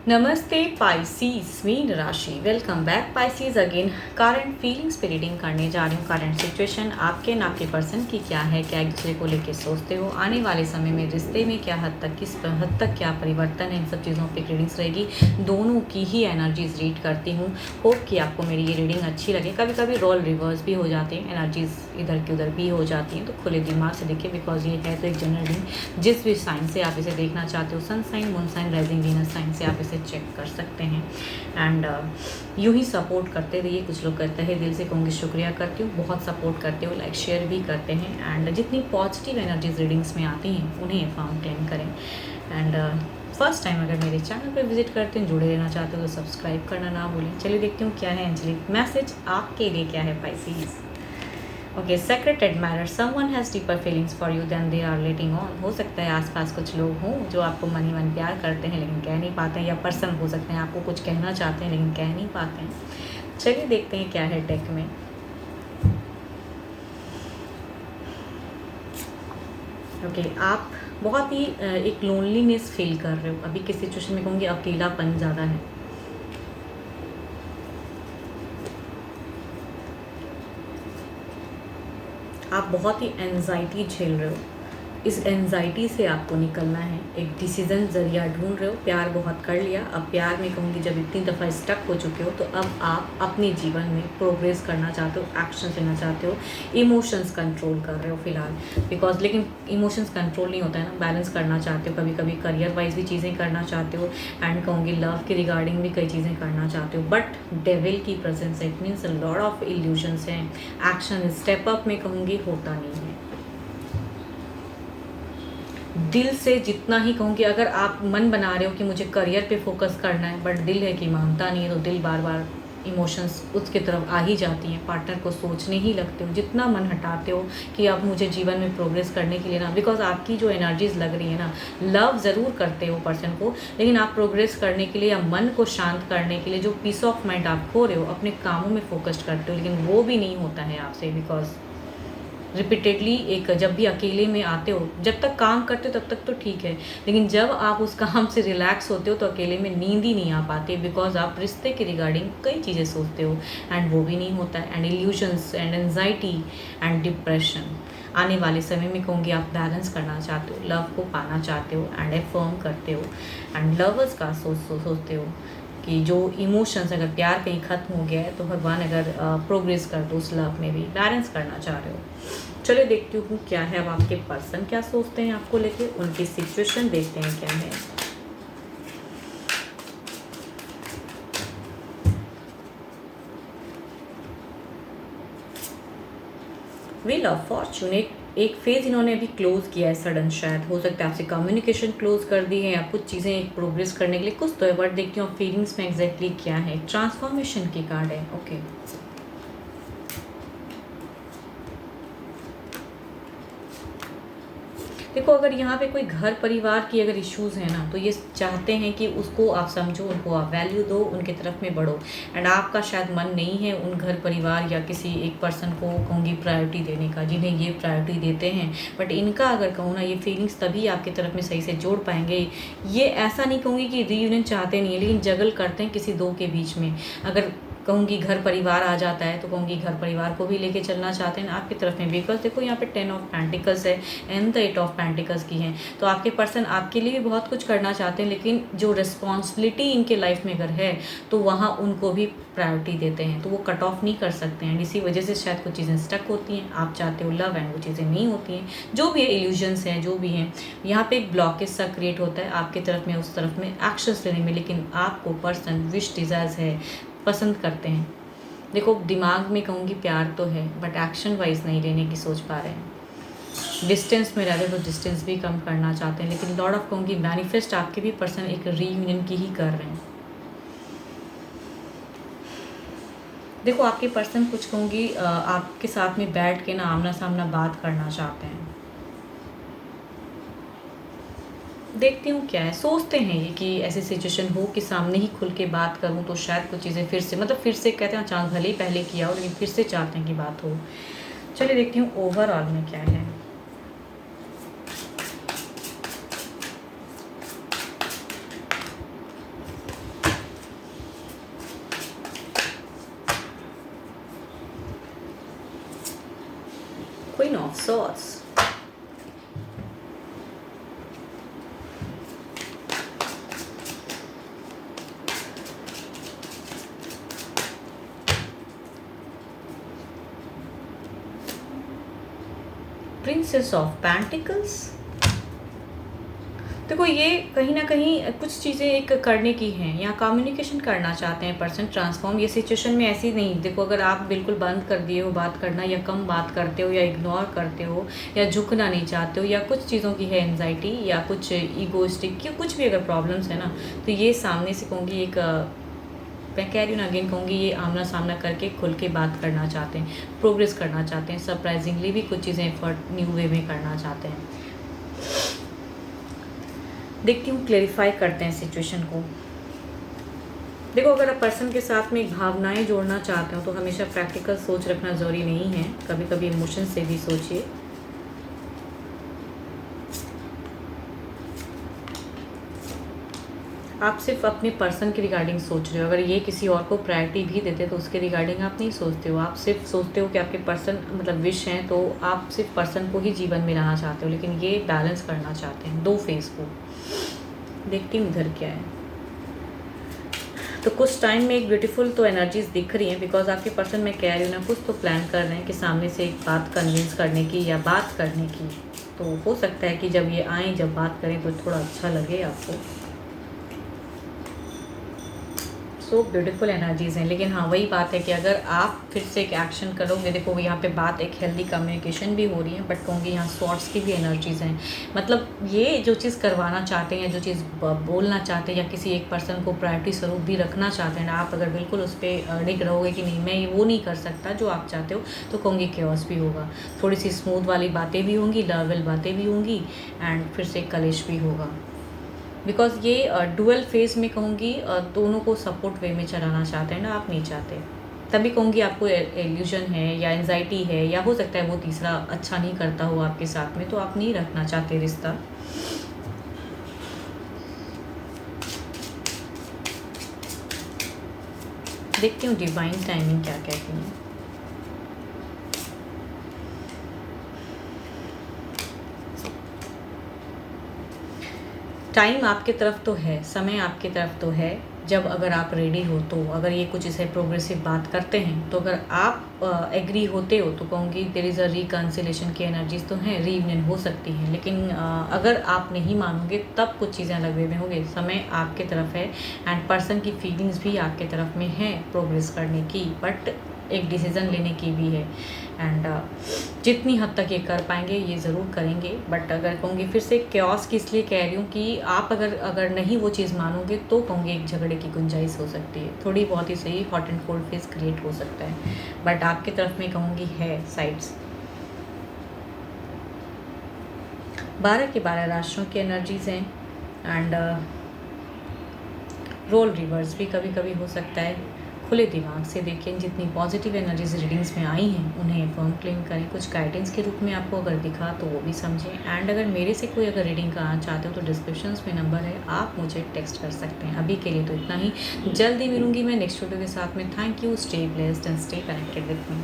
नमस्ते Pisces mean राशि। Welcome back Pisces again. Current feelings पे रीडिंग करने जा रही हूँ। करंट सिचुएशन आपके ना आपके पर्सन की क्या है, क्या एक दूसरे को लेके सोचते हो, आने वाले समय में रिश्ते में क्या हद तक, किस हद तक क्या परिवर्तन है, इन सब चीज़ों पे रीडिंग्स रहेगी। दोनों की ही एनर्जीज रीड करती हूँ। होप कि आपको मेरी ये रीडिंग अच्छी लगे। कभी कभी रोल रिवर्स भी हो जाते हैं, एनर्जीज इधर की उधर भी हो जाती हैं, तो खुले दिमाग से देखिए, बिकॉज ये है तो एक जनरल रीडिंग। जिस भी साइन से आप इसे देखना चाहते हो, sun sign, moon sign, rising Venus sign से आप इसे चेक कर सकते हैं। एंड यूं ही सपोर्ट करते रहिए। कुछ लोग कहते हैं, दिल से कहूँगी शुक्रिया करती हूँ, बहुत सपोर्ट करते हो, लाइक शेयर भी करते हैं। एंड जितनी पॉजिटिव एनर्जीज रीडिंग्स में आती हैं उन्हें अफर्म क्लेम करें। एंड फर्स्ट टाइम अगर मेरे चैनल पर विजिट करते हैं, जुड़े रहना चाहते हो तो सब्सक्राइब करना ना भूलें। चलिए देखती हूँ क्या है एंजलिक मैसेज आपके लिए, क्या है Pisces. Okay, secret admirer, someone has deeper feelings for you then they are letting on. हो सकता है आसपास कुछ लोग हों जो आपको मन ही मन प्यार करते हैं लेकिन कह नहीं पाते हैं, या पर्सन हो सकते हैं आपको कुछ कहना चाहते हैं लेकिन कह नहीं पाते हैं। चलिए देखते हैं क्या है डेक में। ओके, आप बहुत ही एक लोनलीनेस फील कर रहे हो अभी की सिचुएशन में, कहूँगी अकेलापन ज़्यादा है। आप बहुत ही एंजाइटी झेल रहे हो। इस एंजाइटी से आपको निकलना है, एक डिसीजन जरिया ढूंढ रहे हो। प्यार बहुत कर लिया, अब प्यार में कहूँगी जब इतनी दफ़ा स्टक हो चुके हो तो अब आप अपने जीवन में प्रोग्रेस करना चाहते हो, एक्शन लेना चाहते हो। इमोशंस कंट्रोल कर रहे हो फिलहाल, बिकॉज लेकिन इमोशंस कंट्रोल नहीं होता है ना, बैलेंस करना चाहते हो। कभी कभी करियर वाइज भी चीज़ें करना चाहते हो, एंड कहूँगी लव के रिगार्डिंग भी कई चीज़ें करना चाहते हो। बट डेविल की प्रेजेंस है, it means a lot of illusions हैं। एक्शन स्टेप अप में कहूँगी होता नहीं है। दिल से जितना ही कहूँ कि अगर आप मन बना रहे हो कि मुझे करियर पे फोकस करना है, बट दिल है कि मानता नहीं है, तो दिल बार बार इमोशंस उसकी तरफ आ ही जाती हैं। पार्टनर को सोचने ही लगते हो, जितना मन हटाते हो कि आप मुझे जीवन में प्रोग्रेस करने के लिए ना, बिकॉज आपकी जो एनर्जीज लग रही है ना, लव ज़रूर करते हो पर्सन को, लेकिन आप प्रोग्रेस करने के लिए या मन को शांत करने के लिए जो पीस ऑफ माइंड आप खो रहे हो, अपने कामों में फोकस करते हो, लेकिन वो भी नहीं होता है आपसे। बिकॉज रिपीटेडली एक जब भी अकेले में आते हो, जब तक काम करते हो तब तक तो ठीक है, लेकिन जब आप उस काम से रिलैक्स होते हो तो अकेले में नींद ही नहीं आ पाती, बिकॉज आप रिश्ते के रिगार्डिंग कई चीज़ें सोचते हो एंड वो भी नहीं होता है। And illusions and anxiety and depression. आने वाले समय में कहूँगी आप बैलेंस करना चाहते हो, लव को पाना चाहते हो एंड एफर्म करते हो, एंड लवर्स का सोचते हो कि जो इमोशंस, अगर प्यार कहीं ख़त्म हो गया है तो भगवान अगर प्रोग्रेस कर दो उस लव में भी, बैलेंस करना चाह रहे हो। चलिए देखती हूँ क्या है अब आपके पर्सन क्या सोचते हैं आपको लेके, उनकी सिचुएशन देखते हैं क्या है। व्हील ऑफ फॉर्चून, एक फेज इन्होंने अभी क्लोज किया है सडन, शायद हो सकता है आपसे कम्युनिकेशन क्लोज कर दी है, या कुछ चीज़ें प्रोग्रेस करने के लिए कुछ तो है। बट देखती हूँ फीलिंग्स में एग्जैक्टली क्या है। ट्रांसफॉर्मेशन की कार्ड है। ओके, देखो अगर यहाँ पे कोई घर परिवार की अगर इश्यूज़ हैं ना, तो ये चाहते हैं कि उसको आप समझो, उनको आप वैल्यू दो, उनके तरफ में बढ़ो। एंड आपका शायद मन नहीं है उन घर परिवार या किसी एक पर्सन को कहूँगी प्रायोरिटी देने का, जिन्हें ये प्रायोरिटी देते हैं। बट इनका अगर कहूँ ना, ये फीलिंग्स तभी आपकी तरफ में सही से जोड़ पाएंगे। ये ऐसा नहीं कहूँगी कि रीयूनियन चाहते नहीं है, लेकिन जगल करते हैं किसी दो के बीच में। अगर कहूँगी घर परिवार आ जाता है तो कहूँगी घर परिवार को भी लेके चलना चाहते हैं आपकी तरफ में, बिकॉज देखो यहाँ पे 10 ऑफ पेंटिकल्स है एंड द 8 ऑफ पेंटिकल्स की हैं। तो आपके पर्सन आपके लिए भी बहुत कुछ करना चाहते हैं, लेकिन जो रिस्पॉन्सिबिलिटी इनके लाइफ में अगर है तो वहाँ उनको भी प्रायोरिटी देते हैं, तो वो कट ऑफ नहीं कर सकते हैं। इसी वजह से शायद कुछ चीज़ें स्टक होती हैं। आप चाहते हो लव एंड वो चीज़ें नहीं होती हैं, जो भी है इल्यूजन्स हैं, जो भी हैं। यहाँ पे एक ब्लॉकेज सा क्रिएट होता है आपकी तरफ में, उस तरफ में एक्शंस लेने में, लेकिन आपको पर्सन विश डिज़ायर्स है, पसंद करते हैं। देखो दिमाग में कहूँगी प्यार तो है, बट एक्शन वाइज नहीं लेने की सोच पा रहे हैं। डिस्टेंस में रहते तो डिस्टेंस भी कम करना चाहते हैं, लेकिन लॉर्ड ऑफ कहूँगी मैनिफेस्ट आपके भी पर्सन एक रीयूनियन की ही कर रहे हैं। देखो आपके पर्सन कुछ कहूँगी आपके साथ में बैठ के ना आमना सामना बात करना चाहते हैं। देखती हूँ क्या है, सोचते हैं ये कि ऐसी सिचुएशन हो कि सामने ही खुल के बात करूँ तो शायद कुछ चीज़ें फिर से, मतलब फिर से कहते हैं चांस भले ही पहले किया हो, लेकिन फिर से चाहते हैं कि बात हो। चलिए देखती हूँ ओवरऑल में क्या है। Queen of swords, princess of pentacles. देखो ये कहीं ना कहीं कुछ चीज़ें एक करने की हैं, या कम्युनिकेशन करना चाहते हैं पर्सन ट्रांसफॉर्म। ये सिचुएशन में ऐसी नहीं, देखो अगर आप बिल्कुल बंद कर दिए हो बात करना, या कम बात करते हो, या इग्नोर करते हो, या झुकना नहीं चाहते हो, या कुछ चीज़ों की है एंजाइटी, या कुछ ईगोइस्टिक, या कुछ भी अगर प्रॉब्लम्स है ना, तो ये सामने से कहूँगी एक मैं कह रही हूँ ना, अगेन कहूँगी ये आमना सामना करके खुल के बात करना चाहते हैं, प्रोग्रेस करना चाहते हैं, सरप्राइजिंगली भी कुछ चीज़ें एफर्ट न्यू वे में करना चाहते हैं। देखती हूँ, क्लेरिफाई करते हैं सिचुएशन को। देखो अगर आप पर्सन के साथ में भावनाएं जोड़ना चाहते हो तो हमेशा प्रैक्टिकल सोच रखना ज़रूरी नहीं है, कभी कभी इमोशन से भी सोचिए। आप सिर्फ अपने पर्सन के रिगार्डिंग सोच रहे हो, अगर ये किसी और को प्रायोरिटी भी देते तो उसके रिगार्डिंग आप नहीं सोचते हो। आप सिर्फ सोचते हो कि आपके पर्सन मतलब विश हैं, तो आप सिर्फ पर्सन को ही जीवन में लाना चाहते हो, लेकिन ये बैलेंस करना चाहते हैं दो फेस को। देखती हूँ इधर क्या है। तो कुछ टाइम में एक ब्यूटीफुल तो एनर्जीज दिख रही हैं, बिकॉज आपके पर्सन मैं कह रही हूँ ना, कुछ तो प्लान कर रहे हैं कि सामने से एक बात कन्विंस करने की या बात करने की। तो हो सकता है कि जब ये आएँ, जब बात करें तो थोड़ा अच्छा लगे आपको। सो ब्यूटीफुल एनर्जीज़ हैं, लेकिन हाँ वही बात है कि अगर आप फिर से एक एक्शन करोगे, देखो यहाँ पे बात एक हेल्दी कम्युनिकेशन भी हो रही है, बट कहूँगी यहाँ स्वॉर्ड्स की भी एनर्जीज़ हैं। मतलब ये जो चीज़ करवाना चाहते हैं, जो चीज़ बोलना चाहते हैं, या किसी एक पर्सन को प्रायोरिटी स्वरूप भी रखना चाहते हैं, आप अगर बिल्कुल उस पर अड़िग रहोगे कि नहीं मैं ये वो नहीं कर सकता जो आप चाहते हो, तो कहूँगी केओस भी होगा। थोड़ी सी स्मूथ वाली बातें भी होंगी, लवेल बातें भी होंगी, एंड फिर से कलेश भी होगा। बिकॉज ये डुअल फेज में कहूँगी दोनों को सपोर्ट वे में चलाना चाहते हैं ना, आप नहीं चाहते। तभी कहूँगी आपको एल्यूजन है या एंजाइटी है, या हो सकता है वो तीसरा अच्छा नहीं करता हो आपके साथ में, तो आप नहीं रखना चाहते रिश्ता। देखती हूँ डिवाइन टाइमिंग क्या कहती है। टाइम आपके तरफ तो है, समय आपके तरफ तो है, जब अगर आप रेडी हो तो। अगर ये कुछ इसे प्रोग्रेसिव बात करते हैं, तो अगर आप एग्री होते हो तो कहूँगी देयर इज़ अ रिकन्सिलेशन की एनर्जीज तो हैं, रीयूनियन हो सकती है। लेकिन अगर आप नहीं मानोगे तब कुछ चीज़ें अलग वे में होंगी। समय आपके तरफ है, एंड पर्सन की फीलिंग्स भी आपके तरफ में है प्रोग्रेस करने की, बट एक डिसीज़न लेने की भी है। एंड जितनी हद तक ये कर पाएंगे ये ज़रूर करेंगे। बट अगर कहूँगी फिर से क्योस की इसलिए कह रही हूँ कि आप अगर नहीं वो चीज़ मानोगे तो कहूँगी एक झगड़े की गुंजाइश हो सकती है, थोड़ी बहुत ही सही hot and cold face create हो सकता है। बट आपके तरफ में कहूँगी है साइड्स। 12 के 12 राशियों की एनर्जीज हैं, एंड रोल रिवर्स भी कभी कभी हो सकता है। खुले दिमाग से देखें, जितनी पॉजिटिव एनर्जीज रीडिंग्स में आई हैं उन्हें फर्म क्लेम करें। कुछ गाइडेंस के रूप में आपको अगर दिखा तो वो भी समझें। एंड अगर मेरे से कोई अगर रीडिंग कराना चाहते हो तो डिस्क्रिप्शंस में नंबर है, आप मुझे टेक्स्ट कर सकते हैं। अभी के लिए तो इतना ही, जल्दी मिलूंगी मैं नेक्स्ट वीडियो के साथ में। Thank you, stay blessed and stay connected with me.